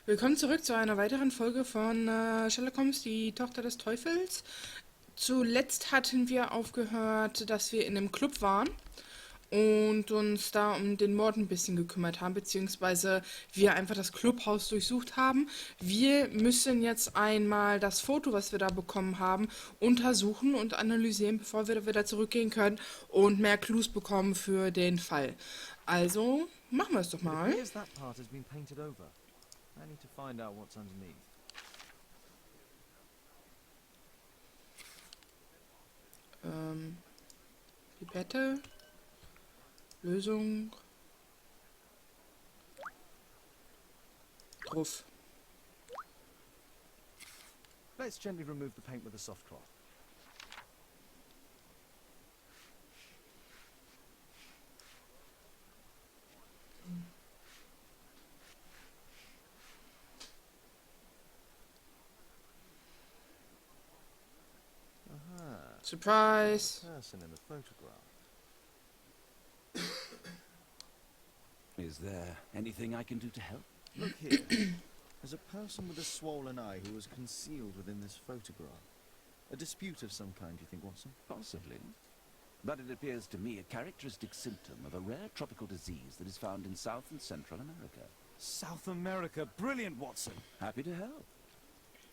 Willkommen zurück zu einer weiteren Folge von Sherlock Holmes, die Tochter des Teufels. Zuletzt hatten wir aufgehört, dass wir in einem Club waren und uns da um den Mord ein bisschen gekümmert haben, beziehungsweise wir einfach das Clubhaus durchsucht haben. Wir müssen jetzt einmal das Foto, was wir da bekommen haben, untersuchen und analysieren, bevor wir wieder zurückgehen können und mehr Clues bekommen für den Fall. Also, machen wir es doch It mal. appears that part has been painted over. I need to find out what's underneath. Pipette. Lösung. Drauf. Let's gently remove the paint with a soft cloth. Aha. Surprise. Person in the photograph. Is there anything I can do to help? Look here. There's a person with a swollen eye who was concealed within this photograph. A dispute of some kind, you think, Watson? Possibly. But it appears to me a characteristic symptom of a rare tropical disease that is found in South and Central America. South America! Brilliant, Watson! Happy to help.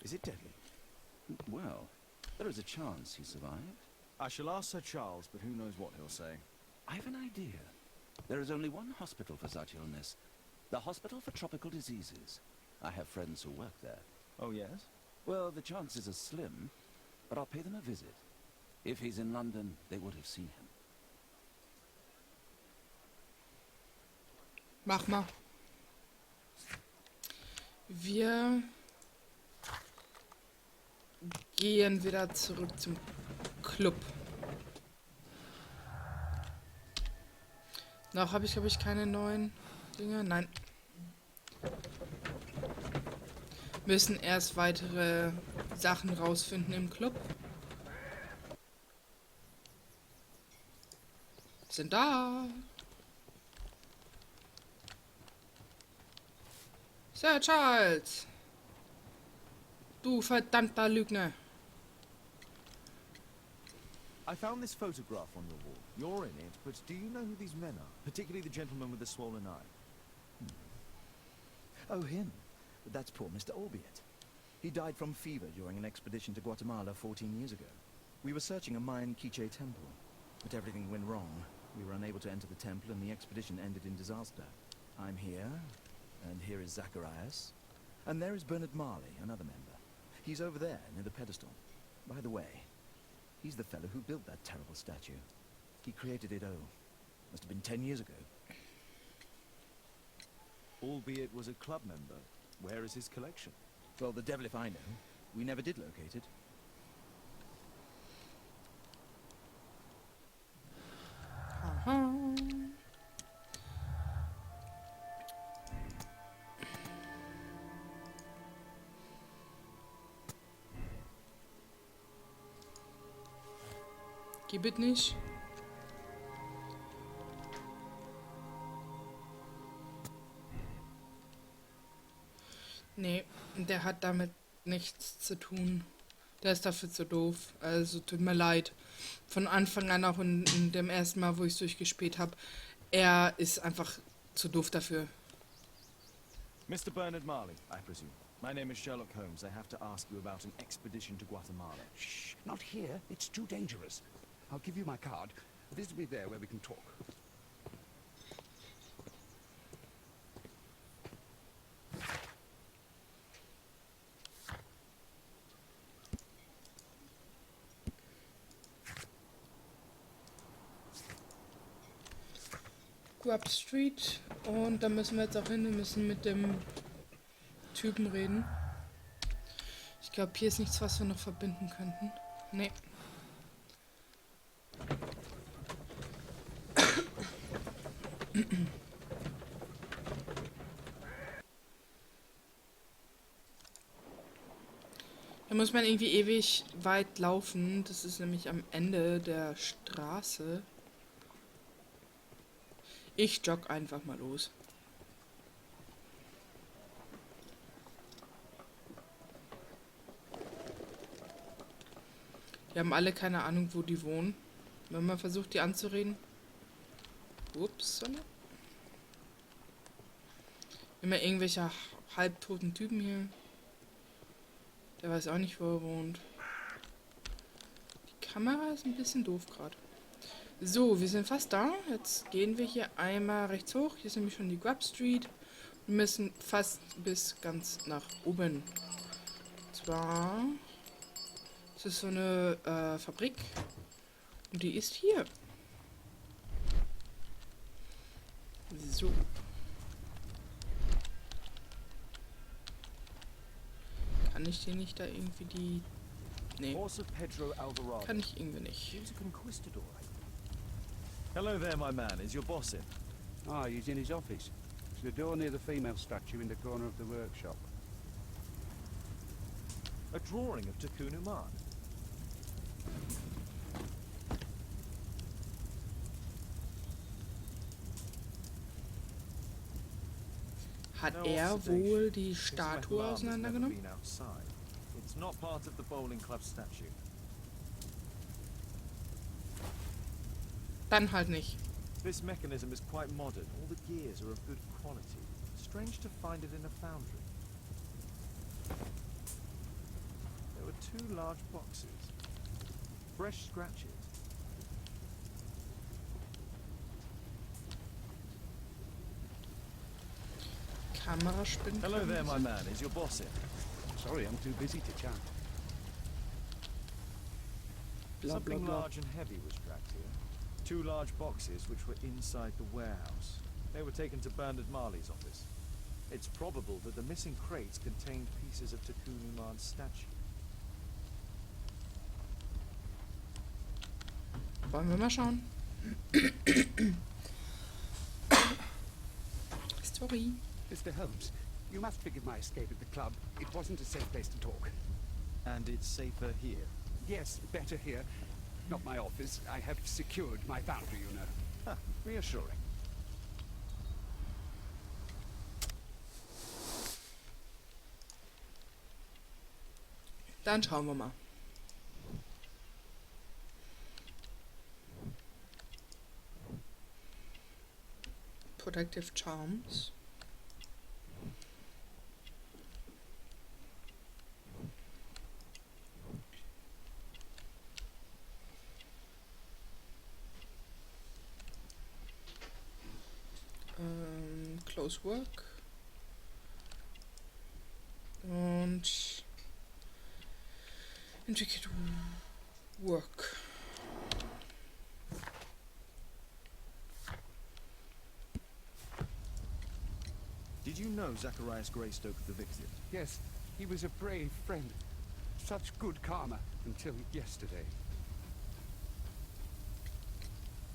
Is it deadly? Well, there is a chance he survived. I shall ask Sir Charles, but who knows what he'll say. I have an idea. There is only one hospital for such illness. The Hospital for Tropical Diseases. I have friends who work there. Oh, yes? Well, the chances are slim, but I'll pay them a visit. If he's in London, they would have seen him. Mach mal. Wir gehen wieder zurück zum Club. Noch habe ich, glaube ich, keine neuen Dinge. Nein. Müssen erst weitere Sachen rausfinden im Club. Sind da. Sir Charles. Du verdammter Lügner. I found this photograph on your wall. You're in it, but do you know who these men are? Particularly the gentleman with the swollen eye. Oh, him. That's poor Mr. Albiot. He died from fever during an expedition to Guatemala 14 years ago. We were searching a Mayan Quiche temple, but everything went wrong. We were unable to enter the temple and the expedition ended in disaster. I'm here, and here is Zacharias, and there is Bernard Marley, another member. He's over there, near the pedestal. By the way, he's the fellow who built that terrible statue. He created it, must have been 10 years ago. Albeit was a club member. Where is his collection? Well, the devil if I know. We never did locate it. Aha. Gib es nicht. Nee, der hat damit nichts zu tun. Der ist dafür zu doof. Also tut mir leid. Von Anfang an, auch in dem ersten Mal, wo ich es durchgespielt habe, er ist einfach zu doof dafür. Mr. Bernard Marley, I presume. My name is Sherlock Holmes. I have to ask you about an expedition to Guatemala. Shh, not here. It's too dangerous. I'll give you my card. Visit me there where we can talk. Grub Street. Und da müssen wir jetzt auch hin. Wir müssen mit dem Typen reden. Ich glaube, hier ist nichts, was wir noch verbinden könnten. Nee. Da muss man irgendwie ewig weit laufen. Das ist nämlich am Ende der Straße. Ich jogge einfach mal los. Wir haben alle keine Ahnung, wo die wohnen. Wenn man versucht, die anzureden. Ups. Immer irgendwelche halbtoten Typen hier. Der weiß auch nicht, wo er wohnt. Die Kamera ist ein bisschen doof gerade. So, wir sind fast da. Jetzt gehen wir hier einmal rechts hoch. Hier ist nämlich schon die Grub Street. Wir müssen fast bis ganz nach oben. Und zwar ist es so eine Fabrik. Und die ist hier. So. Kann ich den nicht da irgendwie die... Nee, Horse of Pedro Alvarado. kann ich irgendwie nicht. He was a conquistador. Hello there, my man. Is your boss in? Ah, he's in his office. It's the door near the female statue in the corner of the workshop. A drawing of Takun Uman. Hat No er observation. wohl die His Statue metal arm has never auseinandergenommen? been outside. It's not part of the bowling club statue. Dann halt nicht. This mechanism is quite modern. All the gears are of good quality. Strange to find it in a foundry. There were 2 large boxes. Fresh scratches. Kamera spinnt. Hello there, my man. Is your boss in? Sorry, I'm too busy to chat. Something large and heavy was dragged here. 2 large boxes which were inside the warehouse. They were taken to Bernard Marley's office. It's probable that the missing crates contained pieces of Takun Uman's statue. Wollen wir mal schauen. Sorry. Mr. Holmes, you must forgive my escape at the club. It wasn't a safe place to talk. And it's safer here. Yes, better here. Not my office. I have secured my foundry, you know. Ha, reassuring. Dann schauen wir mal. Protective Charms. Close Work. Und Intricate Work. Did you know Zacharias Greystoke, the victim? Yes, he was a brave friend. Such good karma until yesterday.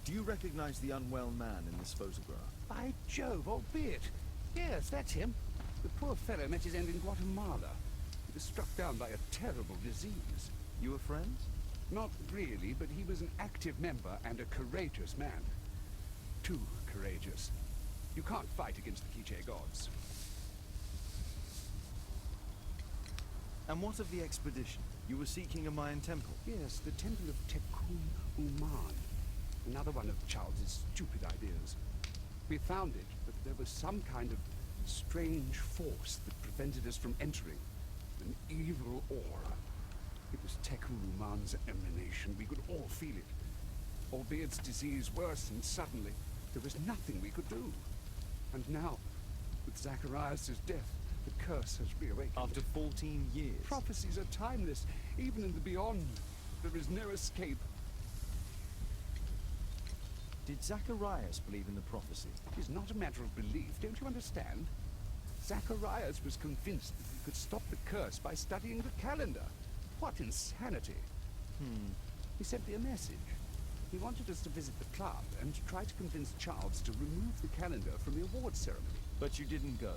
Do you recognize the unwell man in this photograph? By Jove, albeit. Yes, that's him. The poor fellow met his end in Guatemala. He was struck down by a terrible disease. You were friends? Not really, but he was an active member and a courageous man. Too courageous. You can't fight against the Quiche gods. And what of the expedition? You were seeking a Mayan temple. Yes, the temple of Tekun Uman. Another one of Charles's stupid ideas. We found it, but there was some kind of strange force that prevented us from entering. An evil aura. It was Tekun Uman's emanation. We could all feel it. Albied's disease worsened suddenly. There was nothing we could do. And now, with Zacharias' death, the curse has reawakened. After 14 years. Prophecies are timeless. Even in the beyond, there is no escape. Did Zacharias believe in the prophecy? It is not a matter of belief, don't you understand? Zacharias was convinced that he could stop the curse by studying the calendar. What insanity! He sent me a message. He wanted us to visit the club and try to convince Charles to remove the calendar from the awards ceremony. But you didn't go.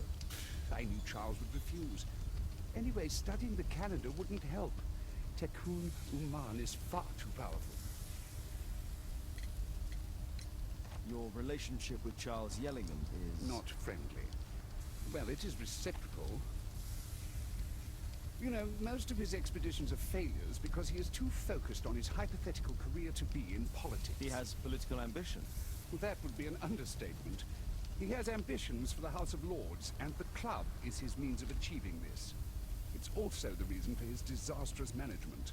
I knew Charles would refuse. Anyway, studying the calendar wouldn't help. Tekun Uman is far too powerful. Your relationship with Charles Yellingham is... Not friendly. Well, it is reciprocal. You know, most of his expeditions are failures because he is too focused on his hypothetical career to be in politics. He has political ambition. Well, that would be an understatement. He has ambitions for the House of Lords, and the club is his means of achieving this. It's also the reason for his disastrous management.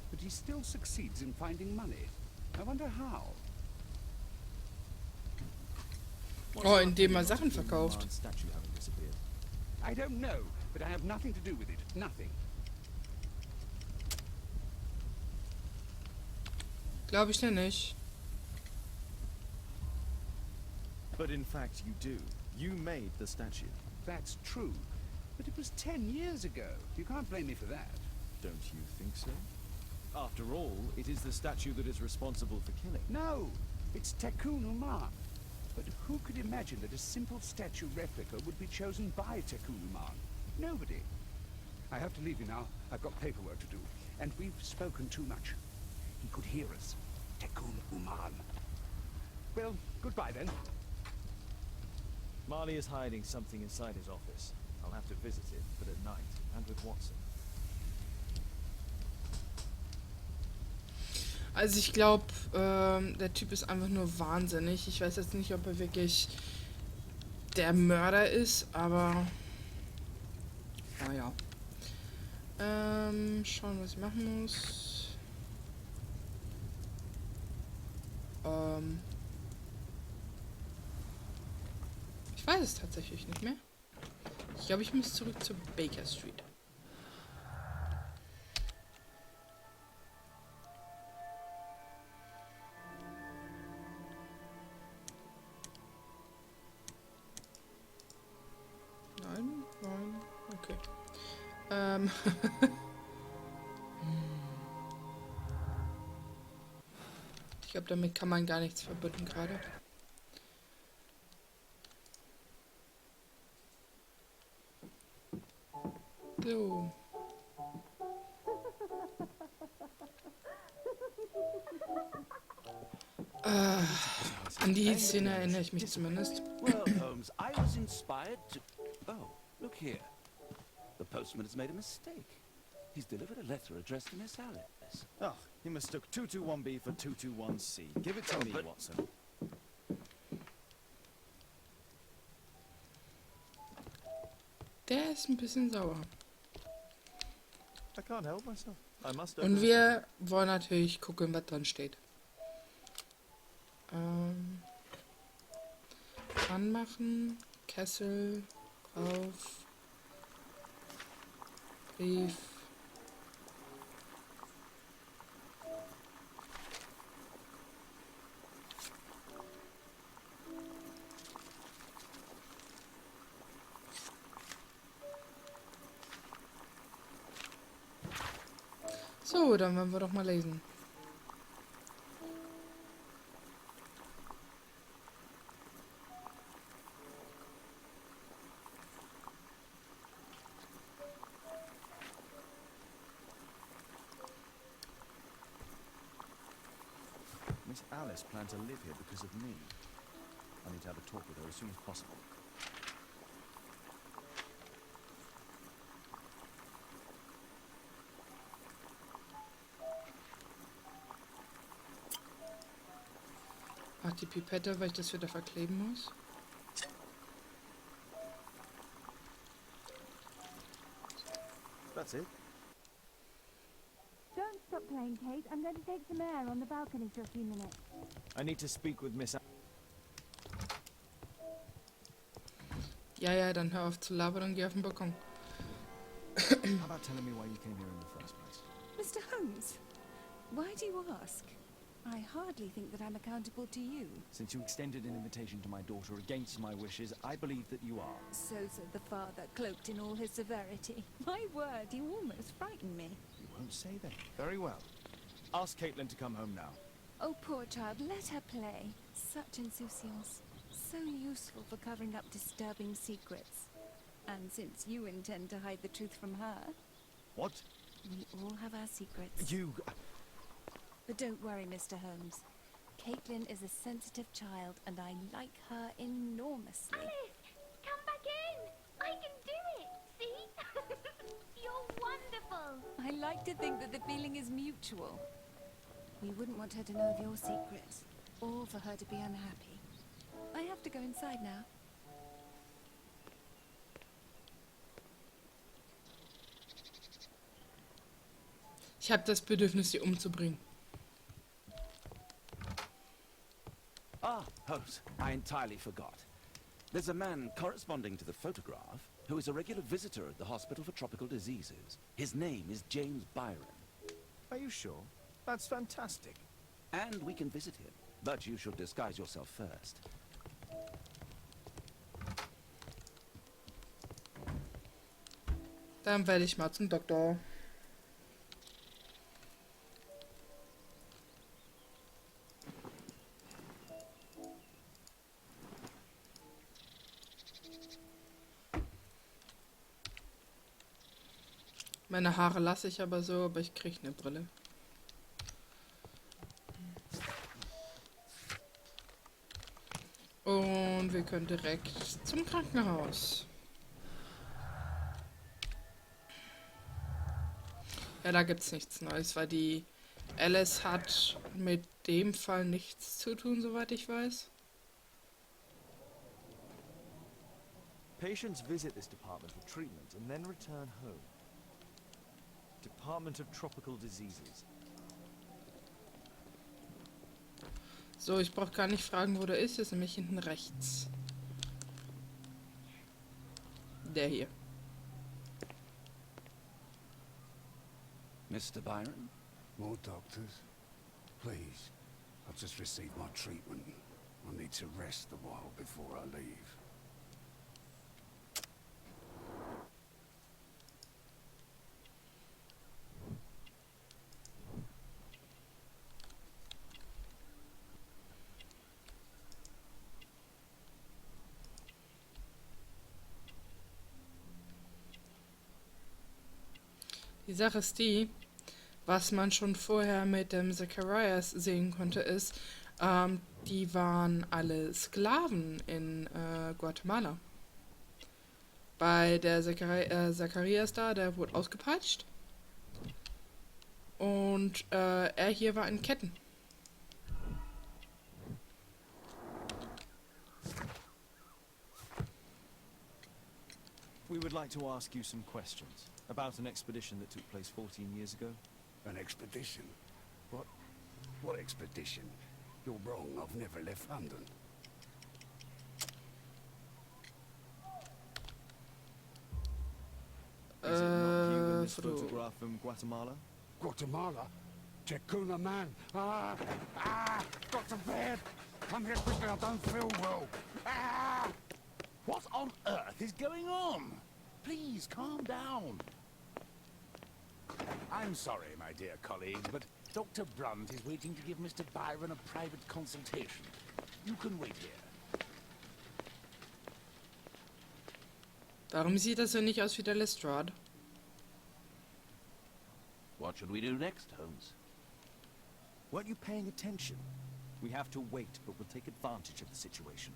But he still succeeds in finding money. I wonder how. Oh, indem er Sachen verkauft. Statue having disappeared. I don't know, but I have nothing to do with it. Nothing. Glaube ich dir nicht. But in fact, you do. You made the statue. That's true. But it was 10 years ago. You can't blame me for that. Don't you think so? After all, it is the statue that is responsible for killing. No, it's Tekun Uman. But who could imagine that a simple statue replica would be chosen by Tekun Uman? Nobody. I have to leave you now. I've got paperwork to do. And we've spoken too much. He could hear us. Tekun Uman. Well, goodbye then. Marley is hiding something inside his office. I'll have to visit it, but at night, and with Watson. Also ich glaube, der Typ ist einfach nur wahnsinnig. Ich weiß jetzt nicht, ob er wirklich der Mörder ist, aber naja. Schauen, was ich machen muss. Ich weiß es tatsächlich nicht mehr. Ich glaube, ich muss zurück zur Baker Street. Nein, okay. Ich glaube, damit kann man gar nichts verbinden gerade. So. An die Szene erinnere ich mich zumindest. Well, Holmes, I was inspired to... Oh, look here. The postman has made a mistake. He's delivered a letter addressed to Miss Alice. Oh, he mistook 221B for 221C. Give it to me, but- Watson. Der ist ein bisschen sauer. I can't help myself. I must Und wir wollen natürlich gucken, was drin steht. Anmachen, Kessel, auf, Brief. So, dann wollen wir doch mal lesen. Miss Alice planned to live here because of me. I need to have a talk with her as soon as possible. Ach, die Pipette, weil ich das wieder verkleben muss. That's it. Don't stop playing, Kate. I'm going to take some air on the balcony for a few minutes. I need to speak with Miss Ja, dann hör auf zu labern und geh auf den Balkon. How about telling me why you came here in the first place? Mr. Holmes, why do you ask? I hardly think that I'm accountable to you. Since you extended an invitation to my daughter against my wishes, I believe that you are. So said the father, cloaked in all his severity. My word, you almost frightened me. You won't say that. Very well. Ask Caitlin to come home now. Oh, poor child, let her play. Such insouciance. So useful for covering up disturbing secrets. And since you intend to hide the truth from her, What? we all have our secrets. You... But don't worry, Mr. Holmes. Caitlin is a sensitive child, and I like her enormously. Alice, come back in. I can do it. See? You're I like to think that the feeling is mutual. We wouldn't want her to know of your secrets, or for her to be unhappy. I have to go inside now. Ich habe das Bedürfnis, sie umzubringen. Ah, Holmes, I entirely forgot. There's a man corresponding to the photograph who is a regular visitor at the Hospital for Tropical Diseases. His name is James Byron. Are you sure? That's fantastic. And we can visit him, but you should disguise yourself first. Dann werde ich mal zum Doktor. Meine Haare lasse ich aber so, aber ich kriege eine Brille. Und wir können direkt zum Krankenhaus. Ja, da gibt's nichts Neues, weil die Alice hat mit dem Fall nichts zu tun, soweit ich weiß. Patients visit this department for treatment and then return home. Department of Tropical Diseases. So, ich brauche gar nicht fragen, wo der ist. Der ist nämlich hinten rechts. Der hier. Mr. Byron? More doctors? Please. I've just received my treatment. I need to rest a while before I leave. Die Sache ist die, was man schon vorher mit dem Zacharias sehen konnte, ist, die waren alle Sklaven in Guatemala. Bei der Zacharias da, der wurde ausgepeitscht. Und er hier war in Ketten. We would like to ask you some questions about an expedition that took place 14 years ago. An expedition? What expedition? You're wrong, I've never left London. Is it not you in this Fro- photograph from Guatemala? Guatemala? Checuna man! Got to bed! Come here quickly, I don't feel well! What on earth is going on? Please, calm down. I'm sorry, my dear colleagues, but Dr. Brunt is waiting to give Mr. Byron a private consultation. You can wait here. Warum sieht das so nicht aus wie der Lestrade? What should we do next, Holmes? Weren't you paying attention? We have to wait, but we'll take advantage of the situation.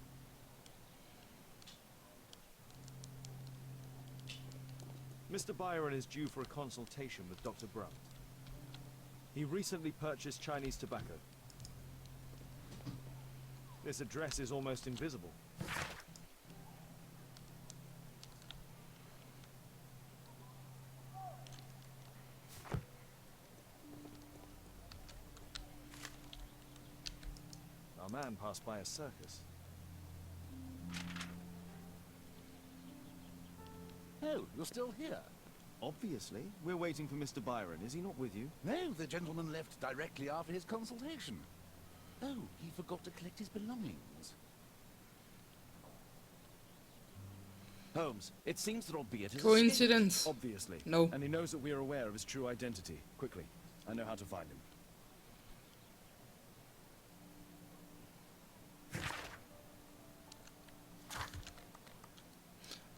Mr. Byron is due for a consultation with Dr. Brunt. He recently purchased Chinese tobacco. This address is almost invisible. Our man passed by a circus. Oh, you're still here? Obviously. We're waiting for Mr. Byron. Is he not with you? No, the gentleman left directly after his consultation. Oh, he forgot to collect his belongings. Holmes, it seems that Albeit is Coincidence. Obviously. No. And he knows that we are aware of his true identity. Quickly. I know how to find him.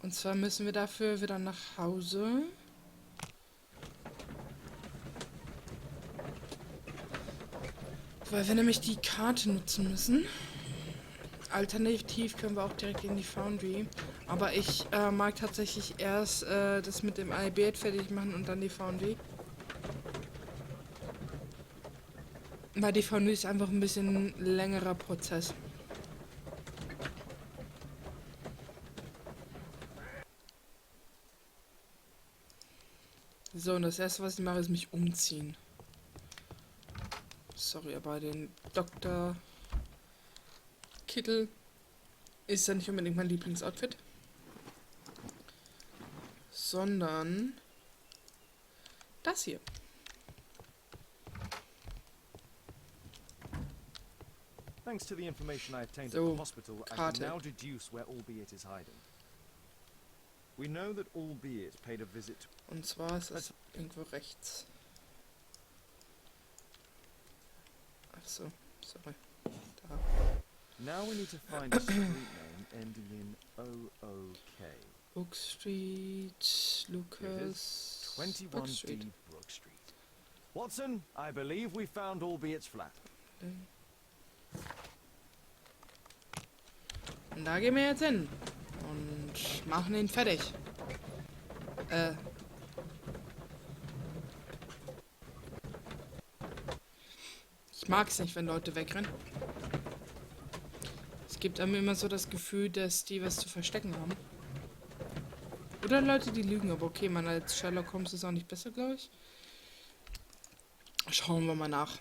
Und zwar müssen wir dafür wieder nach Hause. Weil wir nämlich die Karte nutzen müssen. Alternativ können wir auch direkt in die Foundry. Aber ich mag tatsächlich erst das mit dem Albert fertig machen und dann die VD. Weil die VD ist einfach ein bisschen längerer Prozess. So, und das erste, was ich mache, ist mich umziehen. Sorry, aber den Dr. Kittel ist ja nicht unbedingt mein Lieblingsoutfit. Sondern das hier. Thanks to the information I obtained So, at the hospital, I Karte. can now deduce where Albeit is hiding. We know that Albeit paid a visit to... Und zwar ist es irgendwo rechts. Ach so, sorry. Da. Now we need to find a street name ending in OOK. Book Street, Here it Lucas. is. Book 21D Street. Brook Street. Watson, I believe we found Albeit's flat. Und da gehen wir jetzt hin. Und machen ihn fertig. Ich mag es nicht, wenn Leute wegrennen. Es gibt einem immer so das Gefühl, dass die was zu verstecken haben. Oder Leute, die lügen. Aber okay, man als Sherlock Holmes ist auch nicht besser, glaube ich. Schauen wir mal nach.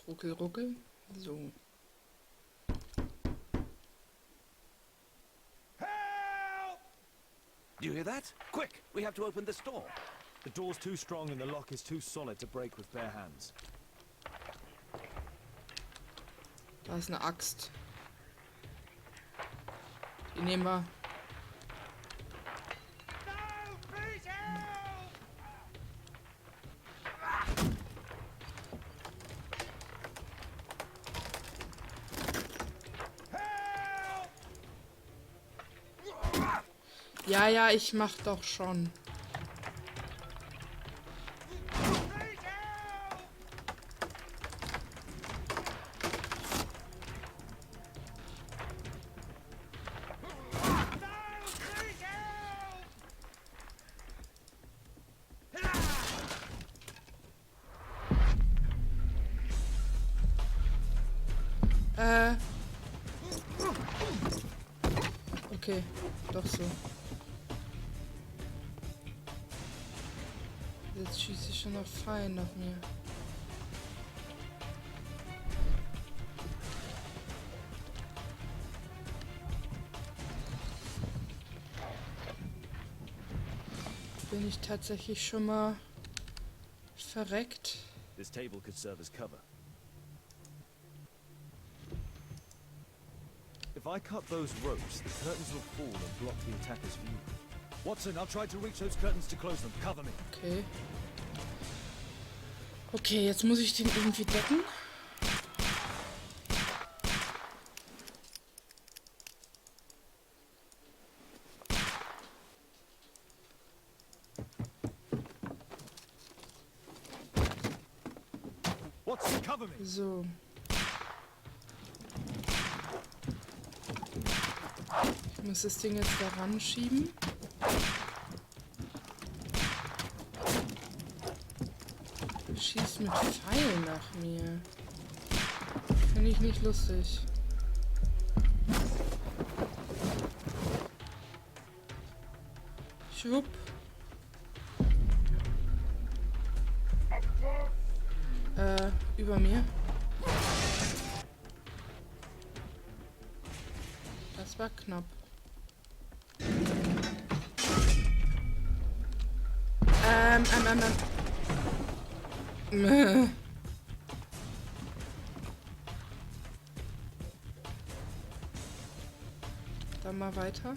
Ruckel, ruckel. So. Do you hear that? Quick, we have to open this door. The door's too strong and the lock is too solid to break with bare hands. Da ist eine Axt. Die nehmen wir. Ja, ja, ich mach doch schon. Okay, doch so. Jetzt schießt sie schon noch Pfeil nach mir. Bin ich tatsächlich schon mal verreckt? This table could serve as cover. If I cut those ropes, the curtains will fall and block the attacker's view. Watson, I'll try to reach those curtains to close them. Cover me. Okay. Okay, jetzt muss ich den irgendwie decken. Watson, cover me. So. Ich muss das Ding jetzt da ran schieben. Schießt mit Pfeilen nach mir. Finde ich nicht lustig. Schwupp. Über mir. Das war knapp. Dann mal weiter.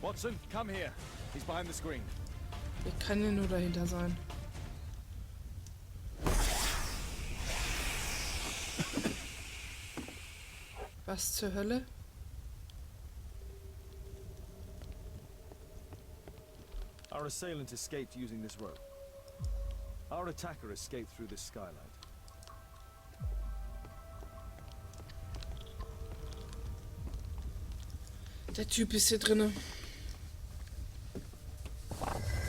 Watson, come here. He's behind the screen. Ich kann ja nur dahinter sein. Was zur Hölle? Our assailant escaped using this rope. Our attacker escaped through this skylight. Der Typ ist hier drinne.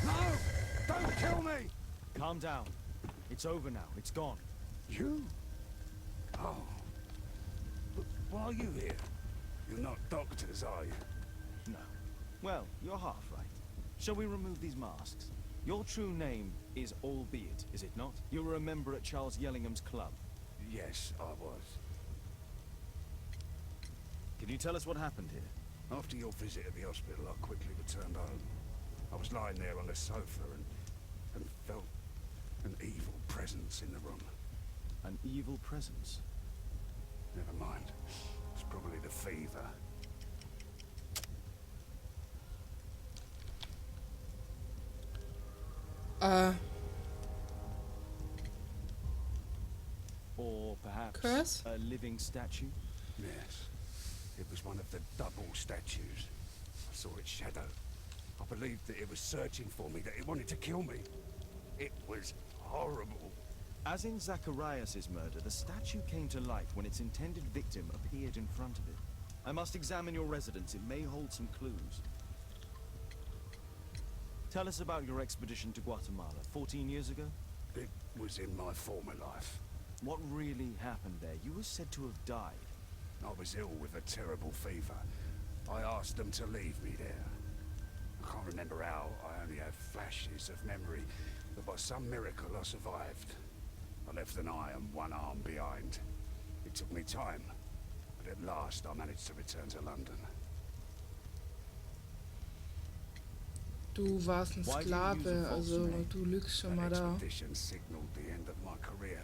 No! Don't kill me! Calm down. It's over now. It's gone. You? Oh. But why are you here? You're not doctors, are you? No. Well, you're half right. Shall we remove these masks? Your true name is Albeit, is it not? You were a member at Charles Yellingham's club. Yes, I was. Can you tell us what happened here? After your visit at the hospital, I quickly returned home. I was lying there on the sofa and felt an evil presence in the room. An evil presence? Never mind. It's probably the fever. Or perhaps Curse? a living statue? Yes. It was one of the double statues. I saw its shadow. I believed that it was searching for me, that it wanted to kill me. It was horrible. As in Zacharias' murder, the statue came to life when its intended victim appeared in front of it. I must examine your residence. It may hold some clues. Tell us about your expedition to Guatemala 14 years ago. It was in my former life. What really happened there? You were said to have died. I was ill with a terrible fever. I asked them to leave me there. I can't remember how. I only have flashes of memory. But by some miracle, I survived. I left an eye and one arm behind. It took me time. But at last, I managed to return to London. Du warst ein Why did you use Sklave, a false also name? du lügst schon That mal da. expedition signaled the end of my career.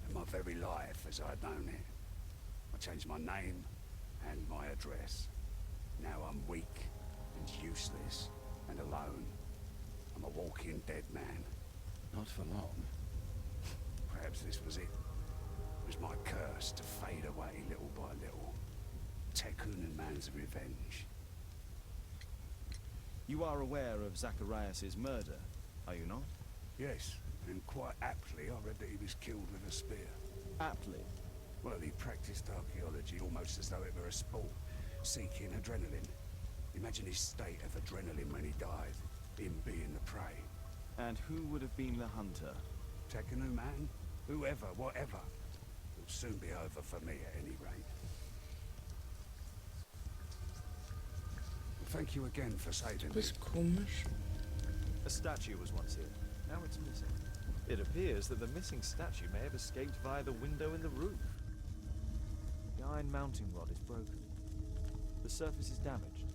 And my very life as I'd known it. I changed my name and my address. Now I'm weak and useless and alone. I'm a walking dead man. Not for long. Perhaps this was it. It was my curse to fade away little by little. Tekun man's revenge. You are aware of Zacharias' murder, are you not? Yes, and quite aptly I read that he was killed with a spear. Aptly. Well, he practiced archaeology almost as though it were a sport, seeking adrenaline. Imagine his state of adrenaline when he died, him being the prey. And who would have been the hunter? Tekunu man? Whoever, whatever. It'll soon be over for me at any rate. Thank you again for saving Du me. bist komisch. A statue was once here. Now it's missing. It appears that the missing statue may have escaped via the window in the roof. The iron mounting rod is broken. The surface is damaged.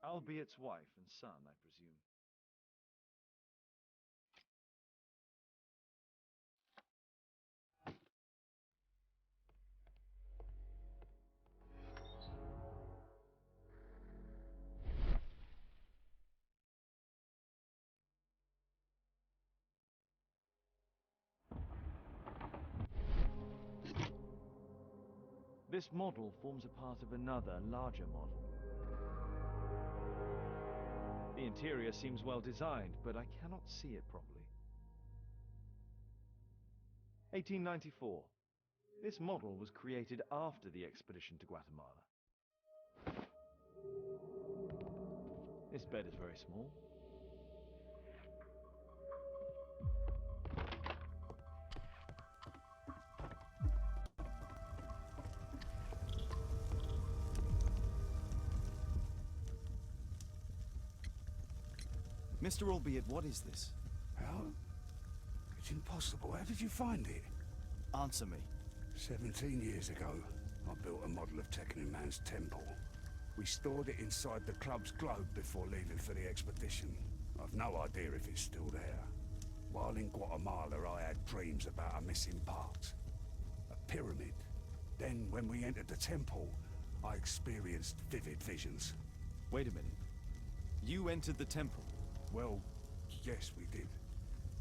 Albiet's wife and son, I presume. This model forms a part of another, larger model. The interior seems well designed, but I cannot see it properly. 1894. This model was created after the expedition to Guatemala. This bed is very small. Mr. Albeit, what is this? How? It's impossible. How did you find it? Answer me. 17 years ago, I built a model of Tekkening Man's temple. We stored it inside the club's globe before leaving for the expedition. I've no idea if it's still there. While in Guatemala, I had dreams about a missing part. A pyramid. Then, when we entered the temple, I experienced vivid visions. Wait a minute. You entered the temple. Well, yes, we did.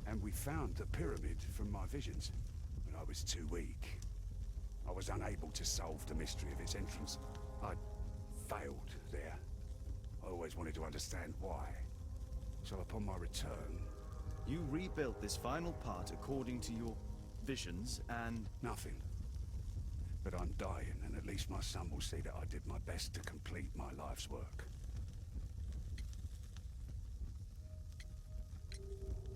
And we found the pyramid from my visions. But I was too weak. I was unable to solve the mystery of its entrance. I failed there. I always wanted to understand why. So upon my return... You rebuilt this final part according to your visions, and... Nothing. But I'm dying, and at least my son will see that I did my best to complete my life's work.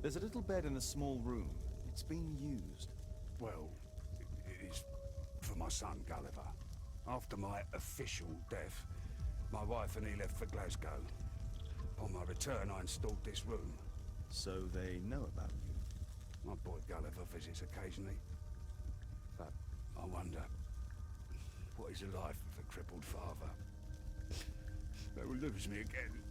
There's a little bed in a small room. It's been used. Well, it is for my son, Gulliver. After my official death, my wife and he left for Glasgow. Upon my return, I installed this room. So they know about you. My boy Gulliver visits occasionally. But I wonder, what is the life of a crippled father? They will lose me again.